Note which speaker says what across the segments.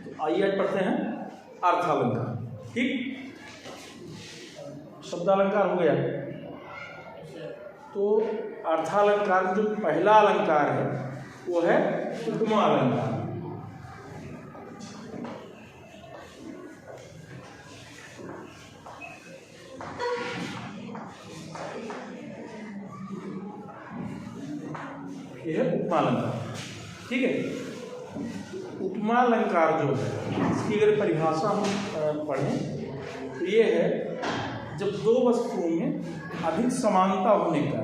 Speaker 1: तो आइए आज पढ़ते हैं अर्थालंकार। ठीक, शब्दालंकार हो गया। तो अर्थालंकार में जो पहला अलंकार है वो है उपमा अलंकार। ये है उपमा अलंकार। ठीक है, उपमा अलंकार जो है इसकी अगर परिभाषा हम पढ़ें तो ये है जब दो वस्तुओं में अधिक समानता होने का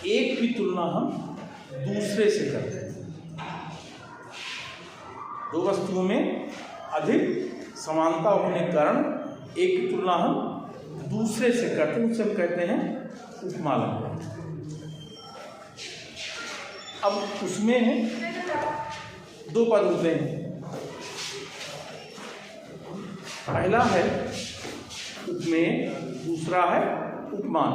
Speaker 1: एक की तुलना हम दूसरे से करते हैं। दो वस्तुओं में अधिक समानता होने के कारण एक की तुलना हम दूसरे से करते हैं, उसे हम कहते हैं उपमा अलंकार। अब उसमें दो पद होते हैं। पहला है उपमेय, दूसरा है उपमान।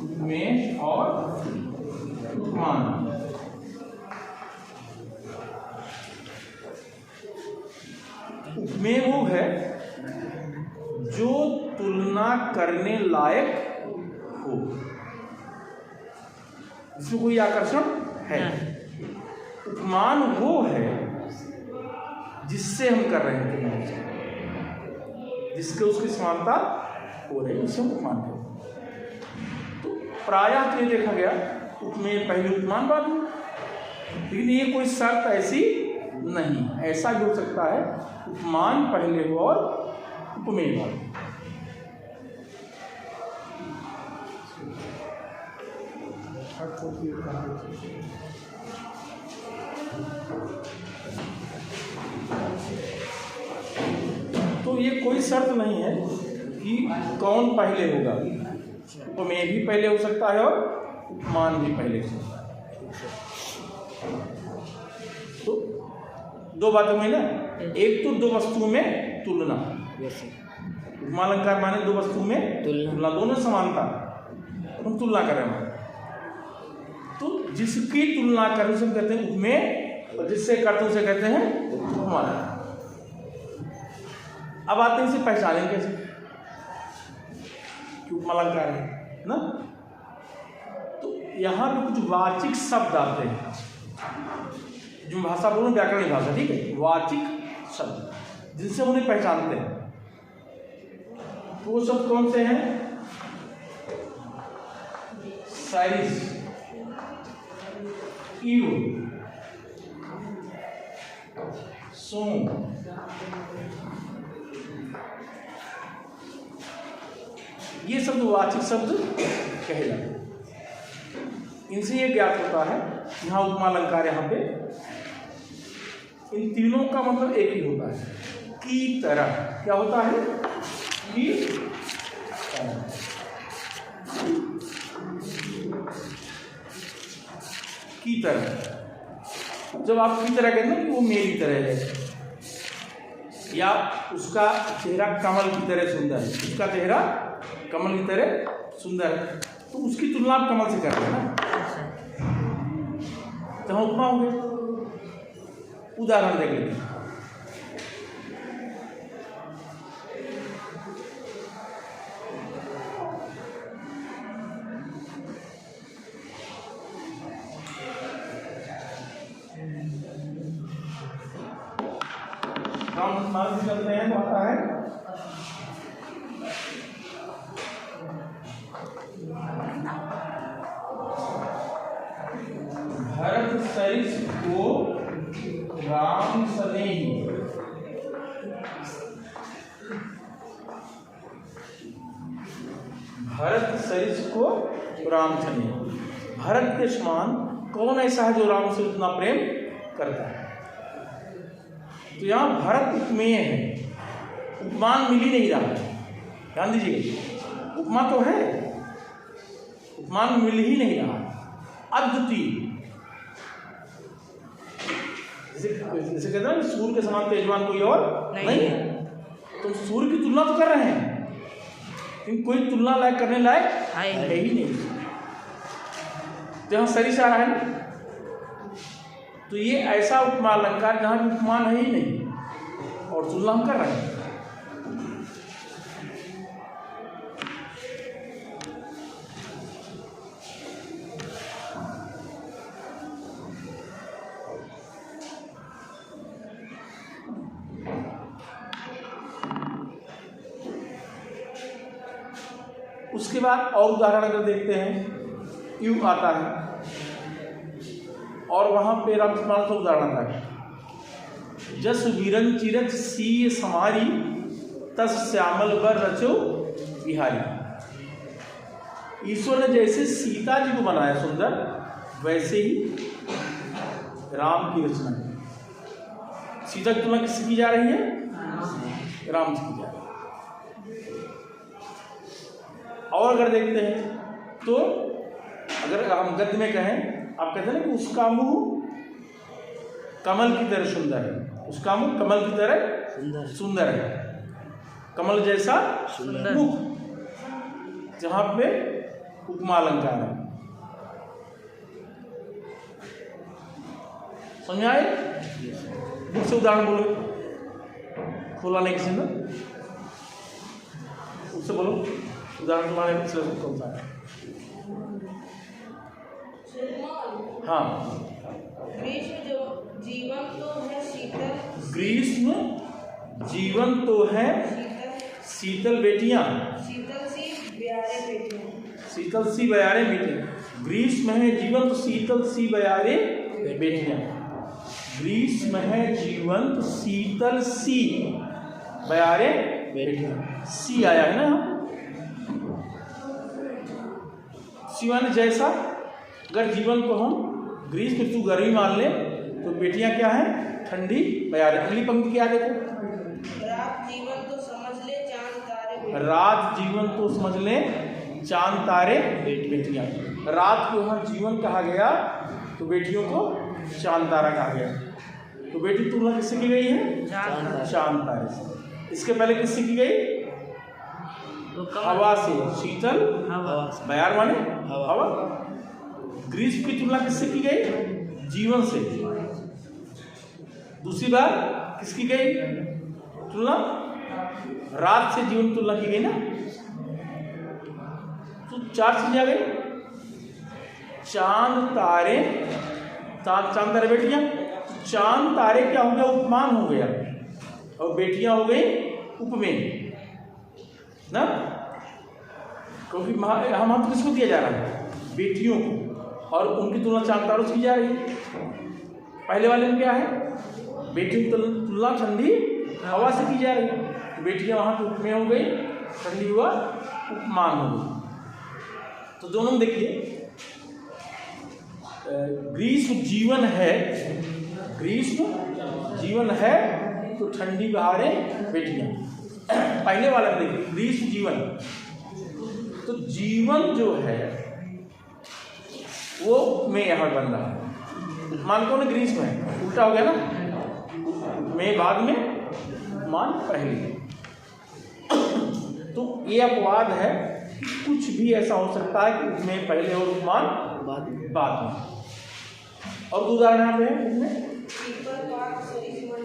Speaker 1: उपमेय और उपमान। उपमेय वो है जो तुलना करने लायक हो, इसमें कोई आकर्षण है। उपमान वो है जिससे हम कर रहे हैं, जिसके उसकी समानता हो रही है, उसे हम उपमान कहते हैं। तो प्रायः ये देखा गया उपमेय पहले उपमान बाद में, लेकिन ये कोई शर्त ऐसी नहीं। ऐसा भी हो सकता है उपमान पहले हो और उपमेय बाद। तो ये कोई शर्त नहीं है कि कौन पहले होगा। उपमेय भी पहले हो सकता है और उपमान भी पहले हो सकता है। तो दो बातों में ना, एक तो दो वस्तुओं में तुलना, उपमा अलंकार माने दो वस्तुओं में तुलना, दोनों समानता, हम तुलना कर रहे हैं। तो जिसकी तुलना करने से कहते हैं उपमेय और जिससे करते उसे कहते हैं उपमा अलंकार। अब आते हैं इसे पहचानें कैसे कि उपमा अलंकार है ना। तो यहाँ पे कुछ वाचिक शब्द आते हैं, जो भाषा बोलूँ व्याकरणिक भाषा, ठीक है, वाचिक शब्द जिनसे हम उन्हें पहचानते हैं। तो वो शब्द कौन से हैं? साइज, ईव, सोम, ये शब्द वाचिक शब्द कहे जाते हैं। इनसे ये ज्ञात होता है यहाँ उपमा अलंकार, यहाँ पे इन तीनों का मतलब एक ही होता है, की तरह। क्या होता है? की तरह। की तरह, जब आप की तरह कहते हैं कि वो मेरी तरह है, या उसका चेहरा कमल की तरह सुंदर है, उसका चेहरा कमल की तरह सुंदर है, तो उसकी तुलना आप कमल से कर रहे हैं ना, तो हम उपमा हो गए। उदाहरण देख लेते हैं। हम मान से चलते हैं तो आता है भरत सरिस को राम सनेही। भरत सरिस को राम सनेही। भरत के समान कौन ऐसा है जो राम से उतना प्रेम करता है? तो यहाँ भरत उपमेय है, उपमान मिल ही नहीं रहा है। ध्यान दीजिए, उपमा तो है, उपमान मिल ही नहीं रहा, अद्वितीय। जैसे कहते हैं सूर्य के समान तेजवान कोई और नहीं है। तो सूर्य की तुलना तो कर रहे हैं, लेकिन कोई तुलना लायक करने लायक है ही नहीं। तो यहाँ सरिस आ रहा है ना, तो ये ऐसा उपमा अलंकार जहाँ भी उपमान है ही नहीं और तुलना हम कर रहे हैं। उसके बाद और उदाहरण अगर देखते हैं, यू आता है और वहां पे रामचंद्र का उदाहरण आता है, जस वीरन चिरच सी समारी तस श्यामल बर रचो बिहारी। ईश्वर ने जैसे सीता जी को बनाया सुंदर, वैसे ही राम की रचना है। सीता की तुलना किससे की जा रही है? राम से की जा रही है। और अगर देखते हैं तो अगर हम गद्य में कहें, आप कहते हैं ना कि उसका मुंह कमल की तरह सुंदर है, उसका मुंह कमल की तरह सुंदर है, कमल जैसा मुख, जहां पे उपमा अलंकार है। समझ आए? बुक से उदाहरण बोलो, खोला नहीं किसी ने, उससे बोलो उदाहरण तुम्हारे कौन सा है? हाँ,
Speaker 2: जीवन तो है शीतल,
Speaker 1: ग्रीष्म जीवन तो है शीतल बेटियां,
Speaker 2: शीतल सी ब्यारे बेटियां,
Speaker 1: शीतल सी बयारे बेटियां। ग्रीष्म है जीवन तो शीतल सी बयारे बेटियां, ग्रीष्म है जीवन तो शीतल सी बयारे बेटियां। सी आया है ना, सिवान जैसा। अगर जीवन को हम ग्रीष्म ऋतु गर्मी मान लें तो बेटियां क्या है? ठंडी बयारे। अगली पंक्ति क्या देखो,
Speaker 2: रात जीवन तो समझ ले चांद तारे,
Speaker 1: रात जीवन तो समझ ले चांद तारे बेटियां। रात को यहाँ जीवन कहा गया तो बेटियों को चांद तारा कहा गया। तो बेटी तुलना किससे की गई है? चांद तारे से। इसके पहले किससे की गई? हवा से, शीतल बयार माने हवा। ग्रीष्म की तुलना किससे की गई? जीवन से। दूसरी बार किसकी गई तुलना? रात से जीवन तुलना की गई ना। तो चार चीजें आ गई, चांद तारे, चांद तारे बेटियां। चांद तारे क्या हो गया? उपमान हो गया, और बेटियां हो गई उपमेय ना, क्योंकि हम किसको दिया जा रहा है? बेटियों को, और उनकी तुलना चांद तारों से की जा रही है। पहले वाले में क्या है? बेटियों की तुलना ठंडी हवा से की जा रही है, तो बेटियां वहां पे उपमेय हो गई, ठंडी हुआ उपमान हो गई। तो दोनों में देखिए, ग्रीष्म जीवन है, ग्रीष्म जीवन है तो ठंडी बहारें बेटियां। पहले वाला में देखिए ग्रीष्म जीवन, तो जीवन जो है वो में यहां बन रहा है। मान कौन ग्रीष्म है? उल्टा हो गया ना, में बाद में मान पहले। तो ये अपवाद है कि कुछ भी ऐसा हो सकता है कि में पहले और उपमान बाद में। और उदाहरण यहाँ पे है इसमें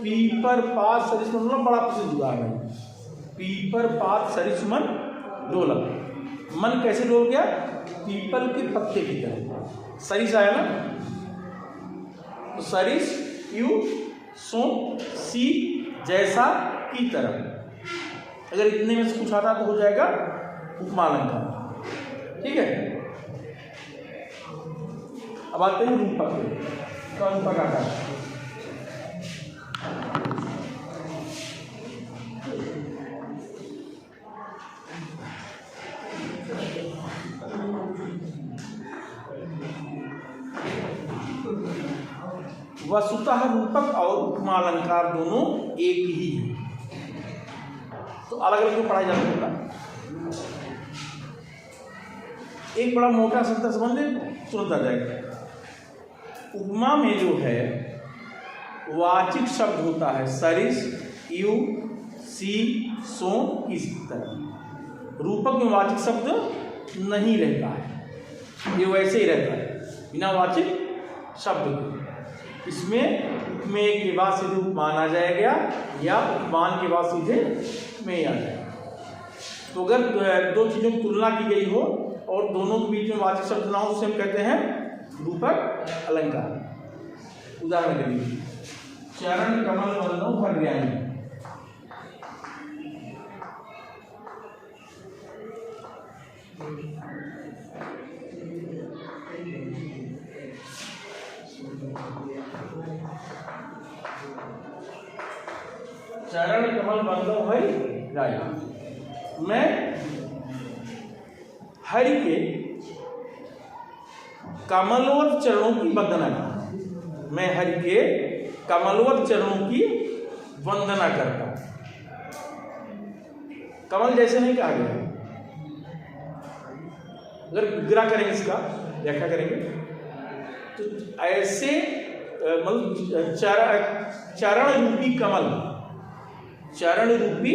Speaker 1: पीपर पात सरिसमन डोलक, बड़ा प्रसिद्ध उदाहरण है। पीपर पात सरिसमन डोलक, मन कैसे डोल गया? पीपल के पत्ते की तरह। सरिस आया ना, तो सरिस यू सो सी जैसा की तरह। अगर इतने में से कुछ आता तो हो जाएगा उपमा अलंकार। ठीक है, अब आते हैं रूपक पे। तो रूपक आता है, वस्तुतः रूपक और उपमा अलंकार दोनों एक ही है, तो अलग अलग क्यों पढ़ाई जाती है? एक बड़ा मोटा शब्द समझ ले, तुरंत आ जाएगा। उपमा में जो है वाचिक शब्द होता है सरिस, यू, सी, सो, इस तरह। रूपक में वाचिक शब्द नहीं रहता है, ये वैसे ही रहता है। बिना वाचिक शब्द के। इसमें उपमेय के बाद सीधे उपमान आ जाएगा या उपमान के बाद सीधे उपमेय आ जाएगा। तो अगर दो चीज़ों की तुलना की गई हो और दोनों के बीच में वाचक शब्द ना हो, उसे हम कहते हैं रूपक अलंकार। उदाहरण के लिए चरण कमल वल्लभ हरियाणी, चरण कमल वल्लभ हरियाणी। मैं हरि के कमलवत चरणों की वंदना करता, मैं हरि के कमलवत चरणों की वंदना करता। कमल जैसे नहीं कहा गया। अगर विग्रह करेंगे, इसका व्याख्या करेंगे तो ऐसे मतलब चरण रूपी कमल, चरण रूपी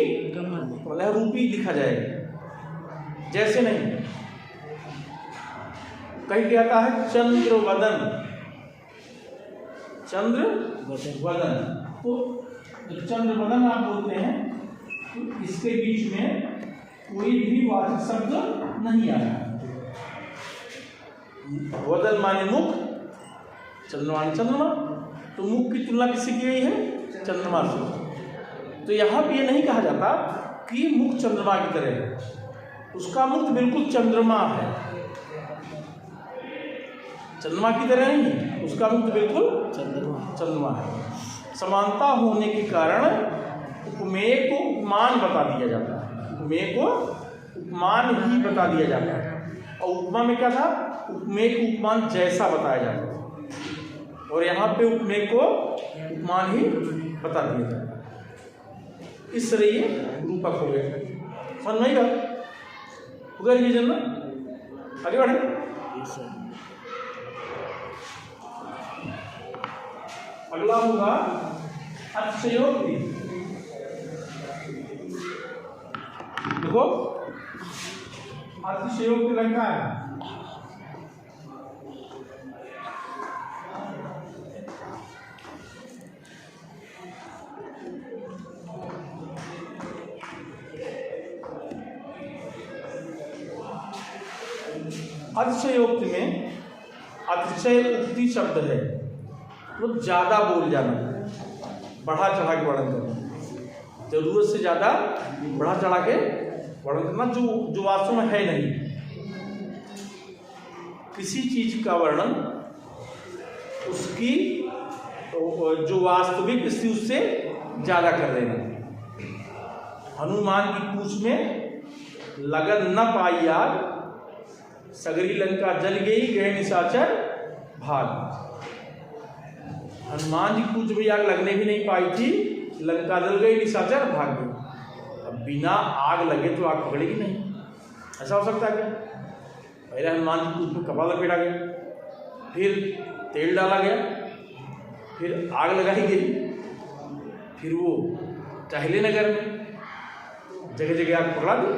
Speaker 1: मतलब रूपी लिखा जाएगा, जैसे नहीं। कहीं कहता है चंद्र वदन, चंद्र वदन, तो चंद्र वदन आप बोलते हैं तो इसके बीच में कोई भी वाचक शब्द नहीं आया। वदन माने मुख, चंद्रमा माने चंद्रमा, तो मुख की तुलना किससे की गई है? चंद्रमा से। तो यहाँ पे ये नहीं कहा जाता कि मुख चंद्रमा की तरह है, उसका मुख बिल्कुल चंद्रमा है, चंद्रमा की तरह नहीं, उसका मुख बिल्कुल चंद्रमा है। समानता होने के कारण उपमेय को उपमान बता दिया जाता है, उपमेय को उपमान ही बता दिया जाता है। और उपमा में क्या था? उपमेय को उपमान जैसा बताया जाता है, और यहाँ पे उपमेय को उपमान ही बता दिया जाता है। इस तरह ये रूपक हो गया। समझ नहीं बात होगा रिवीजन में? आगे बढ़े। अगला होगा अतिशयोक्ति। देखो अतिशयोक्ति लंका है। अतिशयोक्ति में अतिशय उक्ति शब्द है, वो ज़्यादा बोल जाना, बढ़ा चढ़ा के वर्णन करना, जरूरत से ज़्यादा बढ़ा चढ़ा के वर्णन करना जो वास्तव में है नहीं। किसी चीज का वर्णन उसकी जो वास्तविक स्थिति उससे ज़्यादा कर देना। हनुमान की पूंछ में लगन न पाई आग, सगरी लंका जल गई गए निशाचर भाग। हनुमान जी पूंछ में आग लगने भी नहीं पाई थी, लंका जल गई, निशाचर भाग गए। अब बिना आग लगे तो आग पकड़ेगी नहीं, ऐसा हो सकता है क्या? पहले हनुमान जी पूंछ में कपड़ा लपेटा गया, फिर तेल डाला गया, फिर आग लगाई गई, फिर वो टहले नगर में जगह जगह आग पकड़ा दी,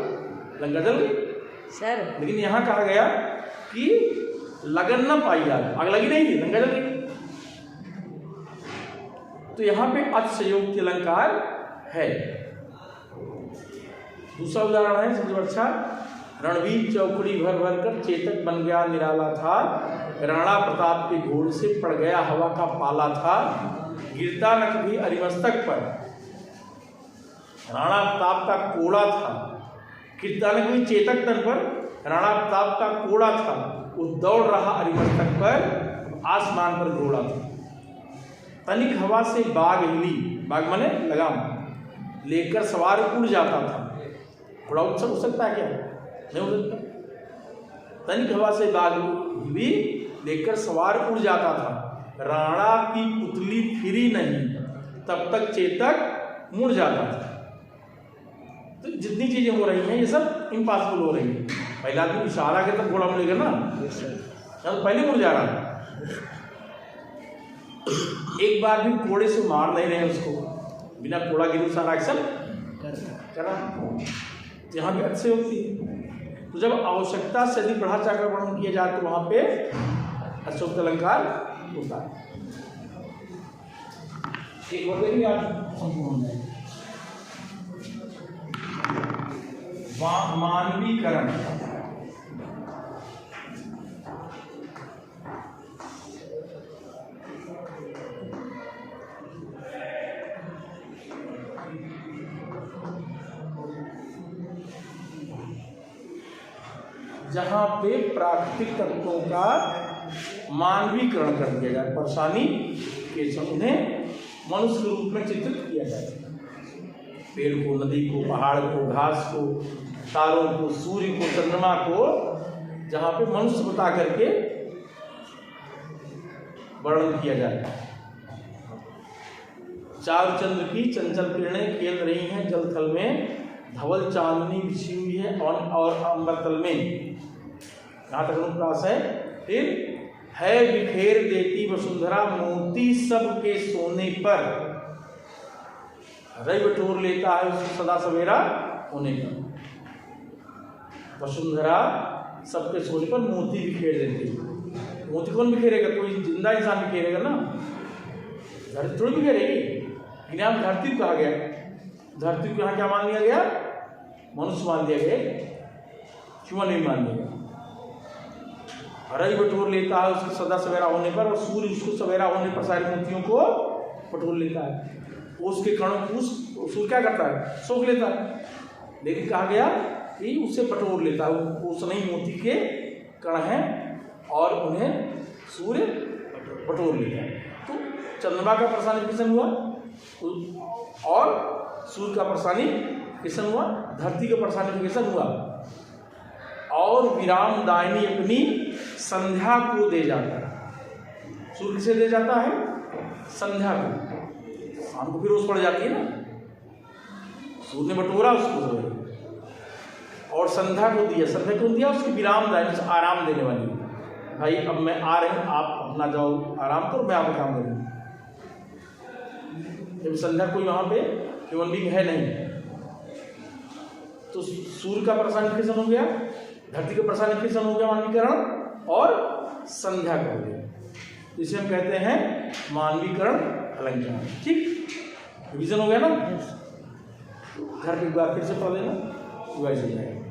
Speaker 1: लंका जल गई सर। लेकिन यहाँ कहा गया कि लगन न पाई आग लगी नहीं थी, लंका जल गई। तो यहाँ पे अतिशयोक्ति अलंकार है। दूसरा उदाहरण है सबसे अच्छा, रणवीर चौकड़ी भर भर कर चेतक बन गया निराला था, राणा प्रताप के घोड़ से पड़ गया हवा का पाला था, गिरता न कभी अरिमस्तक पर। राणा प्रताप का कोड़ा था, गिरता न कभी चेतक तन पर, राणा प्रताप का कोड़ा था, वो दौड़ रहा अरिमस्तक पर, आसमान पर घोड़ा था। तनिक हवा से बाग हिली, बाग माने लगाम, लेकर सवार उड़ जाता था। घोड़ा उड़ सकता है क्या? नहीं हो सकता। तनिक हवा से बाग हिली, लेकर सवार उड़ जाता था। राणा की पुतली फिरी नहीं, तब तक चेतक मुड़ जाता था। तो जितनी चीजें हो रही हैं ये सब इम्पॉसिबल हो रही है। पहले आदमी इशारा के तब घोड़ा मुड़ेगा ना, तो पहले मुड़ जा रहा है। एक बार भी कोड़े से मार नहीं रहे उसको, बिना कोड़ा गिरे सारा एक्शन करा। यहाँ भी अतिशयोक्ति है। तो जब आवश्यकता से अधिक बढ़ा चढ़ा वर्णन किया जाए तो वहाँ पे अशोक्त अलंकार होता है। एक और देखिए आप संपूर्ण हो जाएंगे। मानवीकरण, जहां पे प्राकृतिक तत्वों का मानवीकरण कर दिया जाए, परेशानी के उन्हें मनुष्य के रूप में चित्रित किया जाए। पेड़ को, नदी को, पहाड़ को, घास को, तारों को, सूर्य को, चंद्रमा को, जहां पे मनुष्य बता करके वर्णन किया जाए। चार चंद्र की चंचल किरणें खेल रही हैं जल थल में, धवल चांदनी बिछी हुई है और अंबर तल में। यहाँ तक अनुप्रास है। फिर है बिखेर देती वसुंधरा मोती सबके सोने पर, रवि बटोर लेता है उसको सदा सवेरा होने पर। वसुंधरा सबके सोने पर मोती बिखेर देती है। मोती कौन बिखेरेगा? कोई जिंदा इंसान बिखेरेगा ना, धरती थोड़ी बिखेरेगी। लेकिन यहाँ धरती को कहा गया, धरती को यहाँ क्या मान लिया गया? मनुष्य मान लिया गया, ह्यूमन नहीं मान लिया। रवि बटोर लेता है उसको सदा सवेरा होने पर, और सूर्य उसको सवेरा होने पर सारी मोतियों को बटोर लेता है। उसके कणों को सूर्य क्या करता है? सोख लेता है। लेकिन कहा गया कि उसे बटोर लेता है, उस नहीं मोती के कण हैं और उन्हें सूर्य बटोर लेता है। तो चंद्रमा का पर्सनिफिकेशन हुआ और सूर्य का पर्सनिफिकेशन हुआ, धरती का पर्सनिफिकेशन हुआ। और विराम दायनी अपनी संध्या को दे जाता है। सूर्य किसे दे जाता है? संध्या को। शाम को फिर रोज पड़ जाती है ना, सूर्य ने बटोरा उसको और संध्या को दिया। संध्या को दिया उसकी विराम दायनी, आराम देने वाली। भाई अब मैं आ रही हूँ, आप अपना जाओ आराम करो, मैं आपका काम करूँगा। जब संध्या कोई वहाँ पे ह्यूमन बीइंग है नहीं, तो सूर्य का पर्सनिफिकेशन हो गया, धरती का पर्सनिफिकेशन हो गया मानवीकरण, और संध्या का हो गया। इसे हम कहते हैं मानवीकरण अलंकार। ठीक, रिवीजन हो गया ना? घर पे एक बार फिर से पढ़ लेना, रिवाइज हो जाएगा।